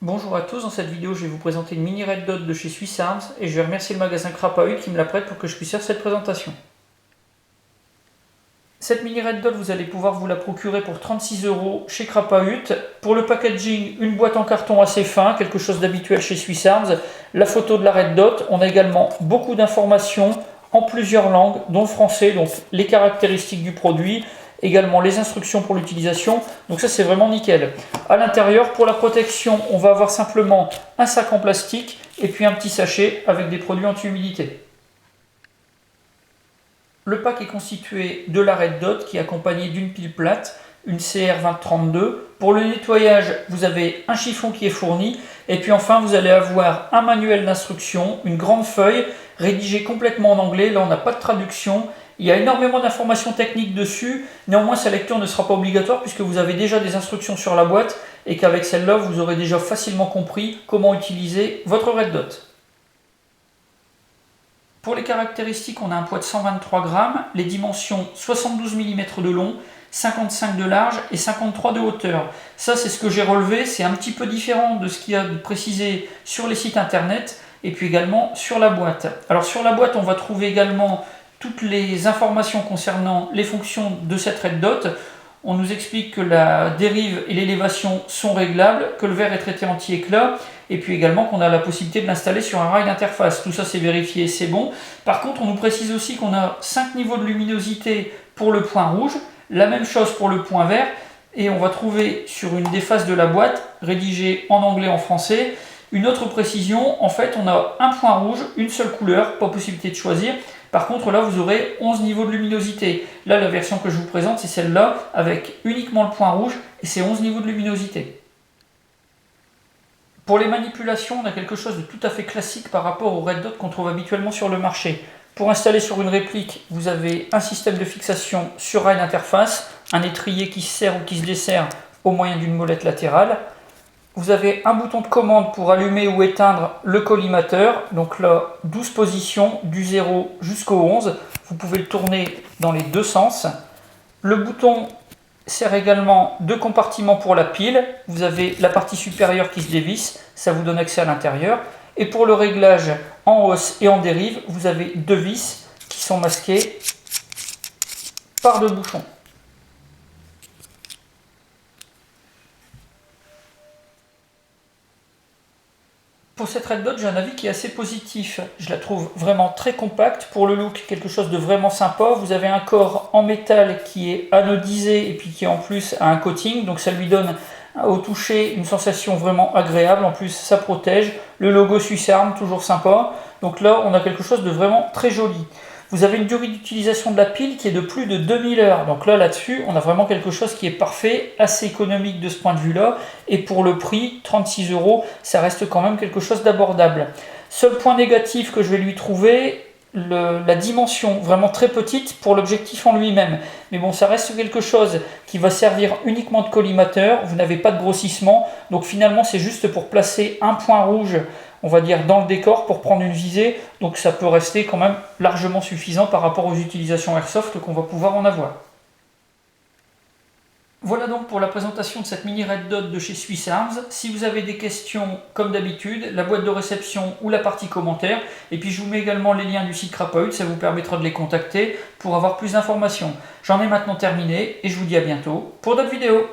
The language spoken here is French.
Bonjour à tous, dans cette vidéo je vais vous présenter une mini Red Dot de chez Swiss Arms et je vais remercier le magasin Crapahut qui me la prête pour que je puisse faire cette présentation. Cette mini Red Dot, vous allez pouvoir vous la procurer pour 36 € chez Crapahut. Pour le packaging, une boîte en carton assez fin, quelque chose d'habituel chez Swiss Arms. La photo de la Red Dot, on a également beaucoup d'informations en plusieurs langues, dont le français, donc les caractéristiques du produit, également les instructions pour l'utilisation, donc ça c'est vraiment nickel. À l'intérieur, pour la protection, on va avoir simplement un sac en plastique et puis un petit sachet avec des produits anti-humidité. Le pack est constitué de la Red Dot qui est accompagnée d'une pile plate, une CR2032. Pour le nettoyage, vous avez un chiffon qui est fourni et puis enfin vous allez avoir un manuel d'instruction, une grande feuille rédigée complètement en anglais. Là on n'a pas de traduction. Il y a énormément d'informations techniques dessus, néanmoins sa lecture ne sera pas obligatoire puisque vous avez déjà des instructions sur la boîte et qu'avec celle-là vous aurez déjà facilement compris comment utiliser votre Red Dot. Pour les caractéristiques, on a un poids de 123 grammes, les dimensions 72 mm de long, 55 de large et 53 de hauteur. Ça c'est ce que j'ai relevé, c'est un petit peu différent de ce qu'il y a de précisé sur les sites internet et puis également sur la boîte. Alors sur la boîte on va trouver également toutes les informations concernant les fonctions de cette Red Dot. On nous explique que la dérive et l'élévation sont réglables, que le verre est traité anti-éclat, et puis également qu'on a la possibilité de l'installer sur un rail d'interface. Tout ça c'est vérifié, c'est bon. Par contre, on nous précise aussi qu'on a 5 niveaux de luminosité pour le point rouge, la même chose pour le point vert, et on va trouver sur une des faces de la boîte, rédigée en anglais et en français, une autre précision. En fait, on a un point rouge, une seule couleur, pas possibilité de choisir. Par contre, là, vous aurez 11 niveaux de luminosité. Là, la version que je vous présente, c'est celle-là, avec uniquement le point rouge, et c'est 11 niveaux de luminosité. Pour les manipulations, on a quelque chose de tout à fait classique par rapport aux Red Dot qu'on trouve habituellement sur le marché. Pour installer sur une réplique, vous avez un système de fixation sur rail d'interface, un étrier qui se serre ou qui se desserre au moyen d'une molette latérale. Vous avez un bouton de commande pour allumer ou éteindre le collimateur. Donc là, 12 positions, du 0 jusqu'au 11. Vous pouvez le tourner dans les deux sens. Le bouton sert également de compartiment pour la pile. Vous avez la partie supérieure qui se dévisse, ça vous donne accès à l'intérieur. Et pour le réglage en hausse et en dérive, vous avez deux vis qui sont masquées par deux bouchons. Pour cette Red Dot, j'ai un avis qui est assez positif. Je la trouve vraiment très compacte. Pour le look, quelque chose de vraiment sympa. Vous avez un corps en métal qui est anodisé et puis qui en plus a un coating. Donc ça lui donne au toucher une sensation vraiment agréable. En plus, ça protège. Le logo Swiss Arms, toujours sympa. Donc là, on a quelque chose de vraiment très joli. Vous avez une durée d'utilisation de la pile qui est de plus de 2000 heures. Donc là-dessus, on a vraiment quelque chose qui est parfait, assez économique de ce point de vue-là. Et pour le prix, 36 €, ça reste quand même quelque chose d'abordable. Seul point négatif que je vais lui trouver, la dimension vraiment très petite pour l'objectif en lui-même. Mais bon, ça reste quelque chose qui va servir uniquement de collimateur. Vous n'avez pas de grossissement. Donc finalement, c'est juste pour placer un point rouge, on va dire, dans le décor pour prendre une visée. Donc ça peut rester quand même largement suffisant par rapport aux utilisations Airsoft qu'on va pouvoir en avoir. Voilà donc pour la présentation de cette mini Red Dot de chez Swiss Arms. Si vous avez des questions, comme d'habitude, la boîte de réception ou la partie commentaires. Et puis je vous mets également les liens du site Crapahut, ça vous permettra de les contacter pour avoir plus d'informations. J'en ai maintenant terminé et je vous dis à bientôt pour d'autres vidéos.